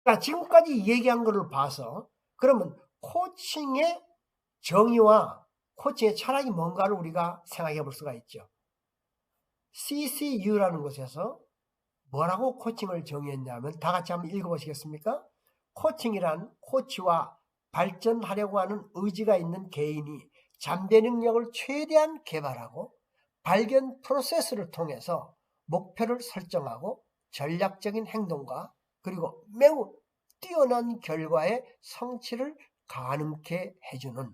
자, 지금까지 얘기한 거를 봐서 그러면 코칭의 정의와 코칭의 철학이 뭔가를 우리가 생각해 볼 수가 있죠. CCU라는 곳에서 뭐라고 코칭을 정의했냐면 다 같이 한번 읽어보시겠습니까? 코칭이란 코치와 발전하려고 하는 의지가 있는 개인이 잠재 능력을 최대한 개발하고 발견 프로세스를 통해서 목표를 설정하고 전략적인 행동과 그리고 매우 뛰어난 결과의 성취를 가능케 해주는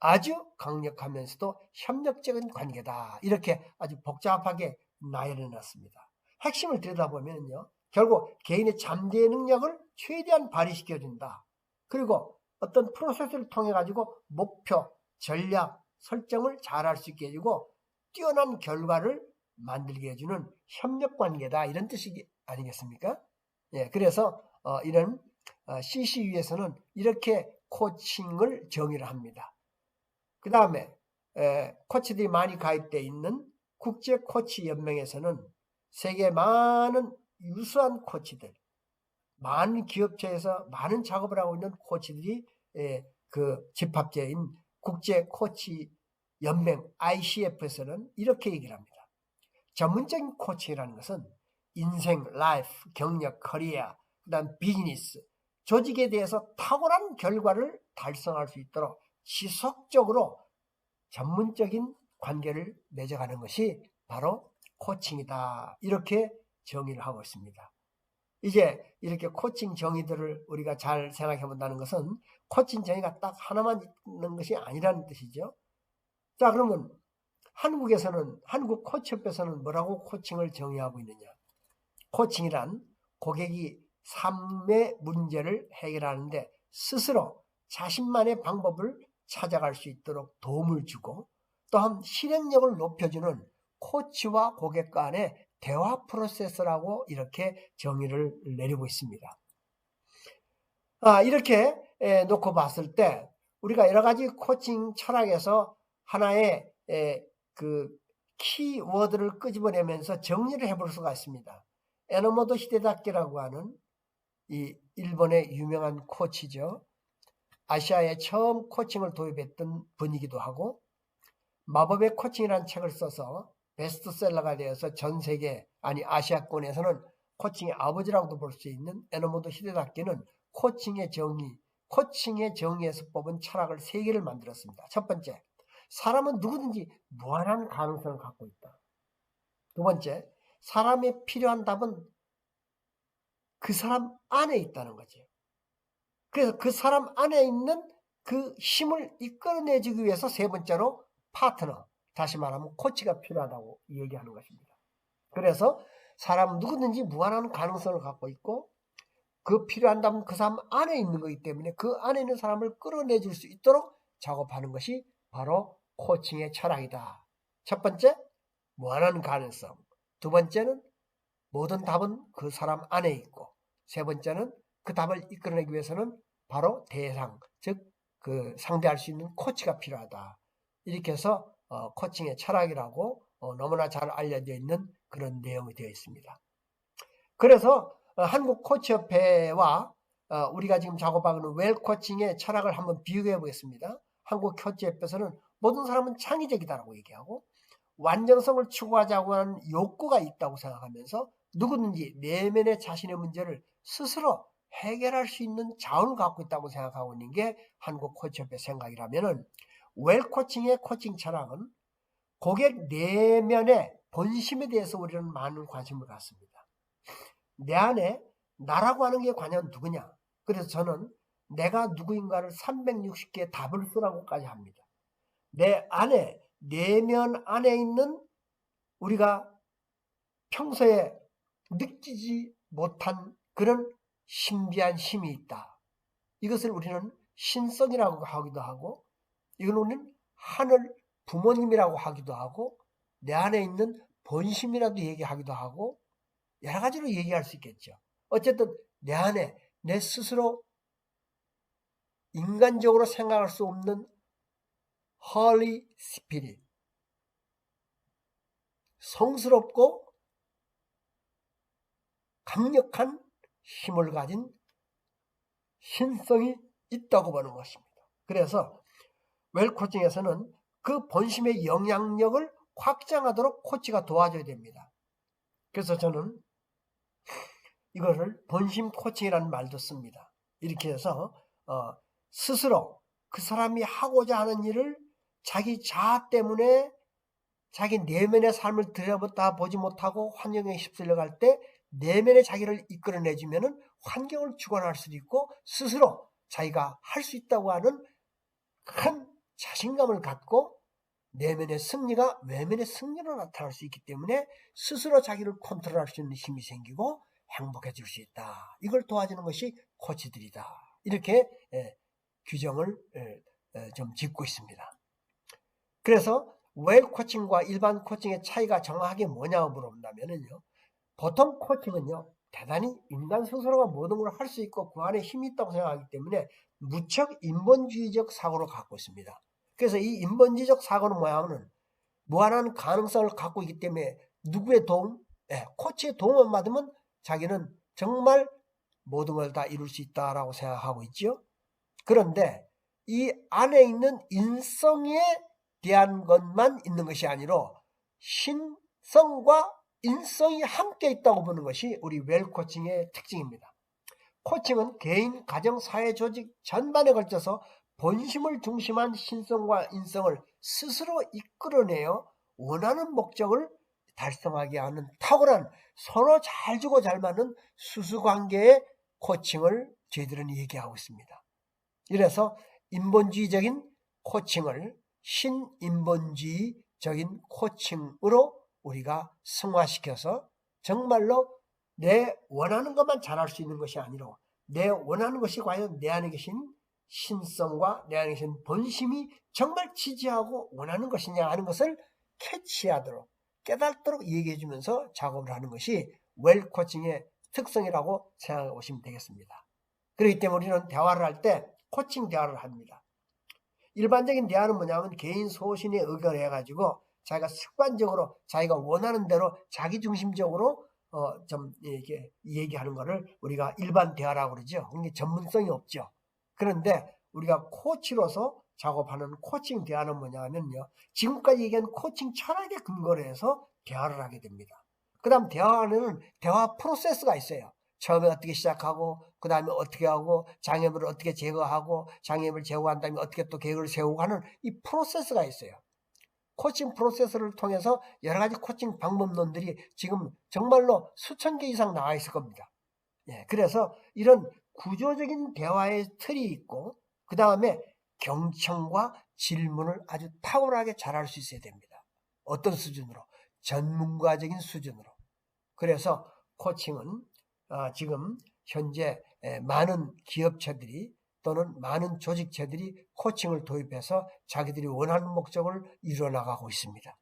아주 강력하면서도 협력적인 관계다. 이렇게 아주 복잡하게 나열해 놨습니다. 핵심을 들여다보면요. 결국 개인의 잠재 능력을 최대한 발휘시켜준다. 그리고 어떤 프로세스를 통해 가지고 목표, 전략, 설정을 잘할 수 있게 해주고 뛰어난 결과를 만들게 해주는 협력관계다. 이런 뜻이 아니겠습니까? 예, 그래서 이런 CCU에서는 이렇게 코칭을 정의를 합니다. 그 다음에 코치들이 많이 가입되어 있는 국제코치연맹에서는 세계 많은 유수한 코치들, 많은 기업체에서 많은 작업을 하고 있는 코치들이 그 집합체인 국제코치연맹 ICF에서는 이렇게 얘기를 합니다. 전문적인 코칭이라는 것은 인생, 라이프, 경력, 커리어, 그 다음 비즈니스, 조직에 대해서 탁월한 결과를 달성할 수 있도록 지속적으로 전문적인 관계를 맺어가는 것이 바로 코칭이다. 이렇게 정의를 하고 있습니다. 이제 이렇게 코칭 정의들을 우리가 잘 생각해 본다는 것은 코칭 정의가 딱 하나만 있는 것이 아니라는 뜻이죠. 자, 그러면 한국 코치협회에서는 뭐라고 코칭을 정의하고 있느냐? 코칭이란 고객이 삶의 문제를 해결하는데 스스로 자신만의 방법을 찾아갈 수 있도록 도움을 주고 또한 실행력을 높여주는 코치와 고객 간의 대화 프로세스라고 이렇게 정의를 내리고 있습니다. 이렇게 놓고 봤을 때 우리가 여러 가지 코칭 철학에서 하나의 그 키워드를 끄집어내면서 정리를 해볼 수가 있습니다. 에노모토 히데다키라고 하는 이 일본의 유명한 코치죠. 아시아에 처음 코칭을 도입했던 분이기도 하고 마법의 코칭이라는 책을 써서 베스트셀러가 되어서 전 세계 아니 아시아권에서는 코칭의 아버지라고도 볼 수 있는 에노모토 히데다키는 코칭의 정의에서 뽑은 철학을 3개를 만들었습니다. 첫 번째, 사람은 누구든지 무한한 가능성을 갖고 있다. 두 번째, 사람의 필요한 답은 그 사람 안에 있다는 거지. 그래서 그 사람 안에 있는 그 힘을 이끌어내주기 위해서 세 번째로 파트너, 다시 말하면 코치가 필요하다고 얘기하는 것입니다. 그래서 사람은 누구든지 무한한 가능성을 갖고 있고 그 필요한 답은 그 사람 안에 있는 거기 때문에 그 안에 있는 사람을 끌어내줄 수 있도록 작업하는 것이 바로 코칭의 철학이다. 첫 번째, 무한한 가능성. 두 번째는 모든 답은 그 사람 안에 있고 세 번째는 그 답을 이끌어내기 위해서는 바로 대상, 즉 그 상대할 수 있는 코치가 필요하다. 이렇게 해서 코칭의 철학이라고 너무나 잘 알려져 있는 그런 내용이 되어 있습니다. 그래서 한국 코치협회와 우리가 지금 작업하고 있는 웰 코칭의 철학을 한번 비교해 보겠습니다. 한국 코치협회에서는 모든 사람은 창의적이다라고 얘기하고 완전성을 추구하자고 하는 욕구가 있다고 생각하면서 누구든지 내면의 자신의 문제를 스스로 해결할 수 있는 자원을 갖고 있다고 생각하고 있는 게 한국 코치협회 생각이라면은 웰 코칭의 코칭 철학은 고객 내면의 본심에 대해서 우리는 많은 관심을 갖습니다. 내 안에 나라고 하는 게 과연 누구냐? 그래서 저는 내가 누구인가를 360개의 답을 쓰라고까지 합니다. 내 안에 내면 안에 있는 우리가 평소에 느끼지 못한 그런 신비한 힘이 있다. 이것을 우리는 신성이라고 하기도 하고 이건 우리는 하늘 부모님이라고 하기도 하고 내 안에 있는 본심이라도 얘기하기도 하고 여러 가지로 얘기할 수 있겠죠. 어쨌든 내 안에 내 스스로 인간적으로 생각할 수 없는 Holy Spirit, 성스럽고 강력한 힘을 가진 신성이 있다고 보는 것입니다. 그래서 웰 코칭에서는 그 본심의 영향력을 확장하도록 코치가 도와줘야 됩니다. 그래서 저는 이거를 본심 코칭이라는 말도 씁니다. 이렇게 해서 스스로 그 사람이 하고자 하는 일을 자기 자아 때문에 자기 내면의 삶을 들여다 보지 못하고 환경에 휩쓸려 갈 때 내면의 자기를 이끌어내주면은 환경을 주관할 수도 있고 스스로 자기가 할 수 있다고 하는 큰 자신감을 갖고 내면의 승리가 외면의 승리로 나타날 수 있기 때문에 스스로 자기를 컨트롤할 수 있는 힘이 생기고 행복해질 수 있다. 이걸 도와주는 것이 코치들이다. 이렇게 규정을 좀 짓고 있습니다. 그래서 웰 코칭과 일반 코칭의 차이가 정확하게 뭐냐고 물어본다면요. 보통 코칭은요, 대단히 인간 스스로가 모든 걸 할 수 있고 그 안에 힘이 있다고 생각하기 때문에 무척 인본주의적 사고를 갖고 있습니다. 그래서 이 인본주의적 사고는 뭐냐면 무한한 가능성을 갖고 있기 때문에 누구의 도움, 코치의 도움을 받으면 자기는 정말 모든 걸 다 이룰 수 있다라고 생각하고 있죠. 그런데 이 안에 있는 인성에 대한 것만 있는 것이 아니라 신성과 인성이 함께 있다고 보는 것이 우리 웰 코칭의 특징입니다. 코칭은 개인, 가정, 사회, 조직 전반에 걸쳐서 본심을 중심한 신성과 인성을 스스로 이끌어내어 원하는 목적을 달성하게 하는 탁월한 서로 잘 주고 잘 맞는 수수관계의 코칭을 저희들은 얘기하고 있습니다. 이래서 인본주의적인 코칭을 신인본주의적인 코칭으로 우리가 승화시켜서 정말로 내 원하는 것만 잘할 수 있는 것이 아니라 내 원하는 것이 과연 내 안에 계신 신성과 내 안에 계신 본심이 정말 지지하고 원하는 것이냐 하는 것을 캐치하도록 깨닫도록 얘기해 주면서 작업을 하는 것이 웰 코칭의 특성이라고 생각해 보시면 되겠습니다. 그렇기 때문에 우리는 대화를 할 때 코칭 대화를 합니다. 일반적인 대화는 뭐냐면 개인 소신에 의거해 가지고 자기가 습관적으로 자기가 원하는 대로 자기중심적으로 좀 이렇게 얘기하는 거를 우리가 일반 대화라고 그러죠. 이게 전문성이 없죠. 그런데 우리가 코치로서 작업하는 코칭 대화는 뭐냐면요. 지금까지 얘기한 코칭 철학에 근거로 해서 대화를 하게 됩니다. 그 다음 대화 안에는 대화 프로세스가 있어요. 처음에 어떻게 시작하고 그 다음에 어떻게 하고 장애물을 어떻게 제거하고 장애물을 제거한 다음에 어떻게 또 계획을 세우고 하는 이 프로세스가 있어요. 코칭 프로세스를 통해서 여러 가지 코칭 방법론들이 지금 정말로 수천 개 이상 나와 있을 겁니다. 그래서 이런 구조적인 대화의 틀이 있고 그 다음에 경청과 질문을 아주 탁월하게 잘할 수 있어야 됩니다. 어떤 수준으로? 전문가적인 수준으로. 그래서 코칭은 지금 현재 많은 기업체들이 또는 많은 조직체들이 코칭을 도입해서 자기들이 원하는 목적을 이루어나가고 있습니다.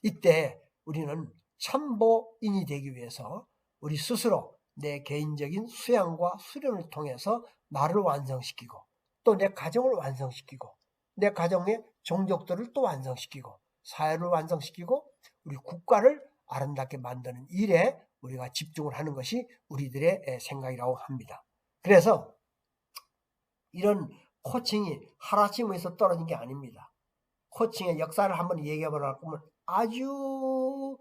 이때 우리는 참보인이 되기 위해서 우리 스스로 내 개인적인 수양과 수련을 통해서 나를 완성시키고 또 내 가정을 완성시키고 내 가정의 종족들을 또 완성시키고 사회를 완성시키고 우리 국가를 아름답게 만드는 일에 우리가 집중을 하는 것이 우리들의 생각이라고 합니다. 그래서 이런 코칭이 하루아침에서 떨어진 게 아닙니다. 코칭의 역사를 한번 얘기해 보면 아주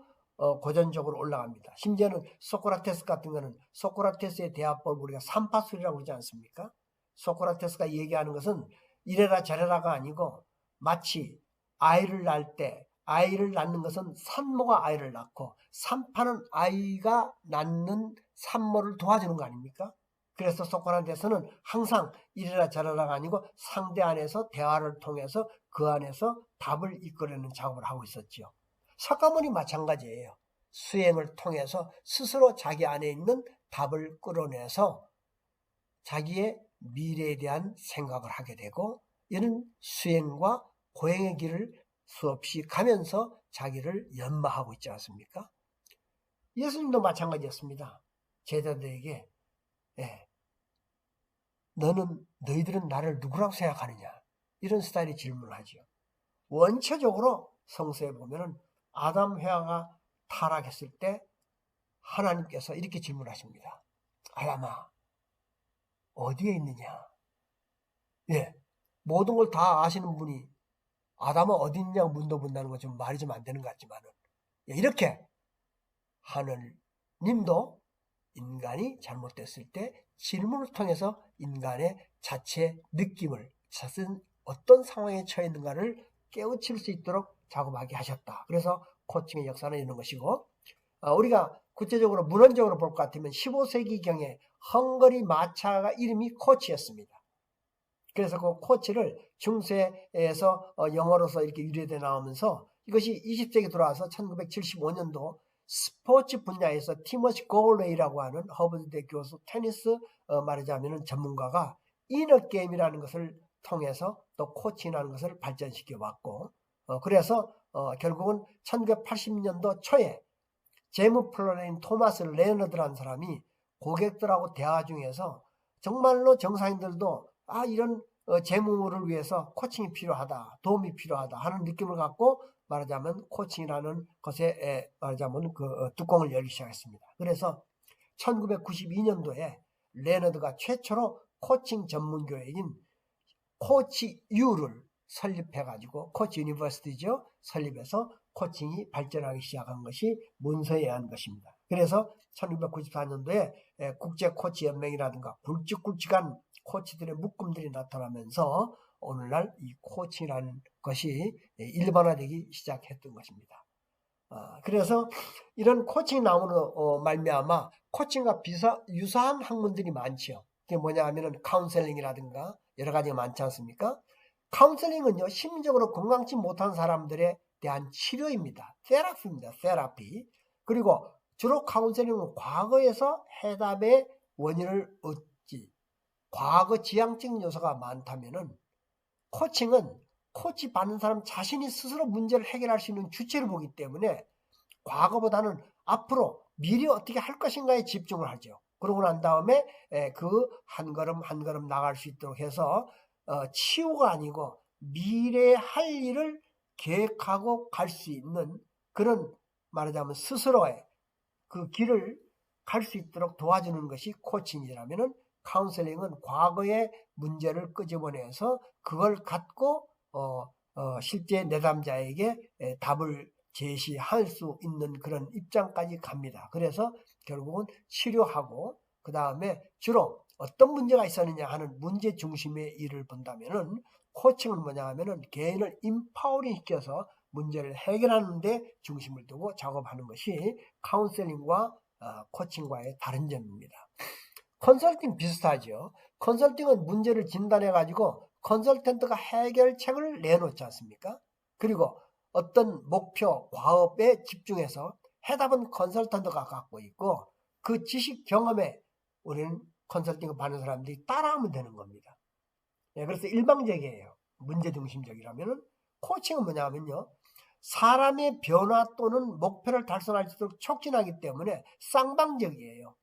고전적으로 올라갑니다. 심지어는 소크라테스 같은 거는 소크라테스의 대화법을 우리가 삼파술이라고 그러지 않습니까? 소크라테스가 얘기하는 것은 이래라 저래라가 아니고 마치 아이를 낳는 것은 산모가 아이를 낳고 산파는 아이가 낳는 산모를 도와주는 거 아닙니까? 그래서 소크라테스는 항상 이래라 저래라가 아니고 상대 안에서 대화를 통해서 그 안에서 답을 이끌어내는 작업을 하고 있었죠. 석가모니 마찬가지예요. 수행을 통해서 스스로 자기 안에 있는 답을 끌어내서 자기의 미래에 대한 생각을 하게 되고 이런 수행과 고행의 길을 수없이 가면서 자기를 연마하고 있지 않습니까? 예수님도 마찬가지였습니다. 제자들에게 너희들은 나를 누구라고 생각하느냐? 이런 스타일의 질문을 하죠. 원초적으로 성서에 보면은 아담 해와가 타락했을 때 하나님께서 이렇게 질문하십니다. 아담아, 어디에 있느냐? 예, 모든 걸 다 아시는 분이 아담은 어디 있냐 문도 본다는 건 좀 말이 좀 안 되는 것 같지만은, 예, 이렇게 하늘님도 인간이 잘못됐을 때 질문을 통해서 인간의 자체 느낌을, 자신 어떤 상황에 처해 있는가를 깨우칠 수 있도록 작업하게 하셨다. 그래서 코칭의 역사는 이런 것이고, 우리가 구체적으로 문헌적으로 볼 것 같으면 15세기경에 헝가리 마차가 이름이 코치였습니다. 그래서 그 코치를 중세에서 영어로서 이렇게 유래돼 나오면서 이것이 20세기 들어와서 1975년도 스포츠 분야에서 티머시 고울레이라고 하는 허버드대 교수, 테니스 말하자면 전문가가 이너게임이라는 것을 통해서 또 코칭이라는 것을 발전시켜 왔고, 그래서 결국은 1980년도 초에 제무 플러레인 토마스 레너드라는 사람이 고객들하고 대화 중에서 정말로 정상인들도 이런 재무를 위해서 코칭이 필요하다, 도움이 필요하다 하는 느낌을 갖고 말하자면 코칭이라는 것에 말하자면 그 뚜껑을 열기 시작했습니다. 그래서 1992년도에 레너드가 최초로 코칭 전문 교회인 코치유를 설립해가지고, 코치 유니버시티죠, 설립해서 코칭이 발전하기 시작한 것이 문서에 의한 것입니다. 그래서 1994년도에 국제 코치 연맹이라든가 굵직굵직한 코치들의 묶음들이 나타나면서 오늘날 이 코칭이라는 것이 일반화되기 시작했던 것입니다. 그래서 이런 코칭이 나오는 말미암아 코칭과 유사한 학문들이 많죠. 그게 뭐냐 하면은 카운셀링이라든가 여러 가지가 많지 않습니까? 카운셀링은요, 심리적으로 건강치 못한 사람들에 대한 치료입니다. 테라피입니다. 테라피. 그리고 주로 카운셀링은 과거에서 해답의 원인을 얻지, 과거 지향적인 요소가 많다면은, 코칭은 코치 받는 사람 자신이 스스로 문제를 해결할 수 있는 주체를 보기 때문에 과거보다는 앞으로 미래 어떻게 할 것인가에 집중을 하죠. 그러고 난 다음에 그 한 걸음 한 걸음 나갈 수 있도록 해서 치유가 아니고 미래에 할 일을 계획하고 갈 수 있는 그런, 말하자면 스스로의 그 길을 갈 수 있도록 도와주는 것이 코칭이라면은, 카운셀링은 과거의 문제를 끄집어내서 그걸 갖고 실제 내담자에게 답을 제시할 수 있는 그런 입장까지 갑니다. 그래서 결국은 치료하고 그 다음에 주로 어떤 문제가 있었느냐 하는 문제 중심의 일을 본다면은, 코칭은 뭐냐 하면은 개인을 임파워링 시켜서 문제를 해결하는 데 중심을 두고 작업하는 것이 카운셀링과 코칭과의 다른 점입니다. 컨설팅 비슷하죠. 컨설팅은 문제를 진단해 가지고 컨설턴트가 해결책을 내놓지 않습니까? 그리고 어떤 목표, 과업에 집중해서 해답은 컨설턴트가 갖고 있고, 그 지식 경험에 우리는 컨설팅을 받는 사람들이 따라하면 되는 겁니다. 그래서 일방적이에요. 문제중심적이라면은. 코칭은 뭐냐면요, 사람의 변화 또는 목표를 달성할 수 있도록 촉진하기 때문에 쌍방적이에요.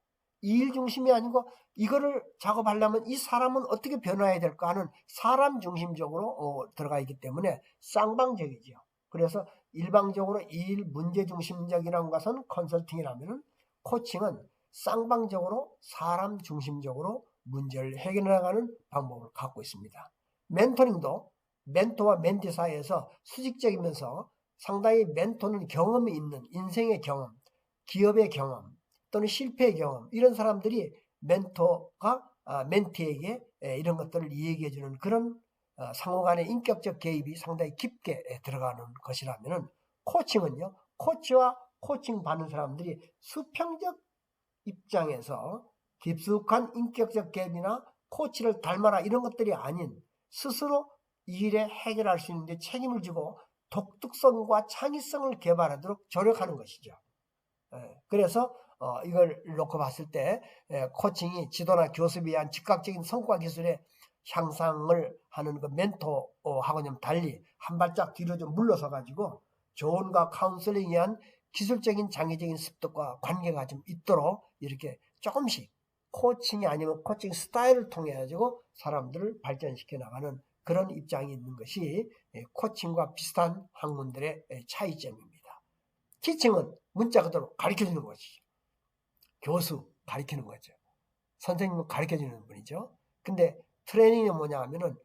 이일 중심이 아니고 이거를 작업하려면 이 사람은 어떻게 변화해야 될까 하는 사람 중심적으로 들어가 있기 때문에 쌍방적이죠. 그래서 일방적으로 이일 문제 중심적이라는 것은 컨설팅이라면, 코칭은 쌍방적으로 사람 중심적으로 문제를 해결해 나가는 방법을 갖고 있습니다. 멘토링도 멘토와 멘티 사이에서 수직적이면서 상당히 멘토는 경험이 있는, 인생의 경험, 기업의 경험 또는 실패의 경험, 이런 사람들이 멘토가 멘티에게 이런 것들을 이야기해 주는 그런 상호 간의 인격적 개입이 상당히 깊게 들어가는 것이라면, 코칭은요, 코치와 코칭 받는 사람들이 수평적 입장에서 깊숙한 인격적 개입이나 코치를 닮아라 이런 것들이 아닌, 스스로 이 일에 해결할 수 있는데 책임을 지고 독특성과 창의성을 개발하도록 조력하는 것이죠. 그래서 이걸 놓고 봤을 때 코칭이 지도나 교습에 의한 즉각적인 성과 기술의 향상을 하는 그 멘토하고 좀 달리 한 발짝 뒤로 좀 물러서 가지고 조언과 카운슬링에 의한 기술적인 장애적인 습득과 관계가 좀 있도록 이렇게 조금씩 코칭이 아니면 코칭 스타일을 통해 가지고 사람들을 발전시켜 나가는 그런 입장이 있는 것이 코칭과 비슷한 학문들의 차이점입니다. 티칭은 문자 그대로 가르쳐주는 것이죠. 교수 가르치는 거죠. 선생님을 가르쳐 주는 분이죠. 근데 트레이닝은 뭐냐 하면은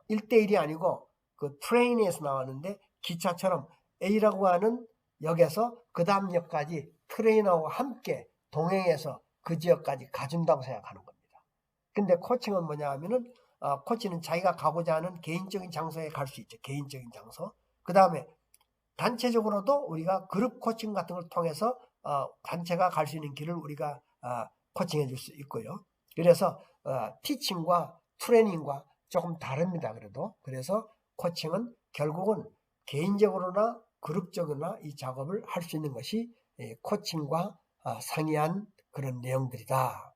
1대1이 아니고 그 트레인에서 나왔는데 기차처럼 A라고 하는 역에서 그 다음 역까지 트레인하고 함께 동행해서 그 지역까지 가준다고 생각하는 겁니다. 근데 코칭은 뭐냐 하면은 코치는 자기가 가고자 하는 개인적인 장소에 갈 수 있죠. 개인적인 장소. 그 다음에 단체적으로도 우리가 그룹 코칭 같은 걸 통해서 단체가 갈 수 있는 길을 우리가 코칭해 줄 수 있고요. 그래서 티칭과 트레이닝과 조금 다릅니다. 그래서 코칭은 결국은 개인적으로나 그룹적으로나 이 작업을 할 수 있는 것이 코칭과 상이한 그런 내용들이다.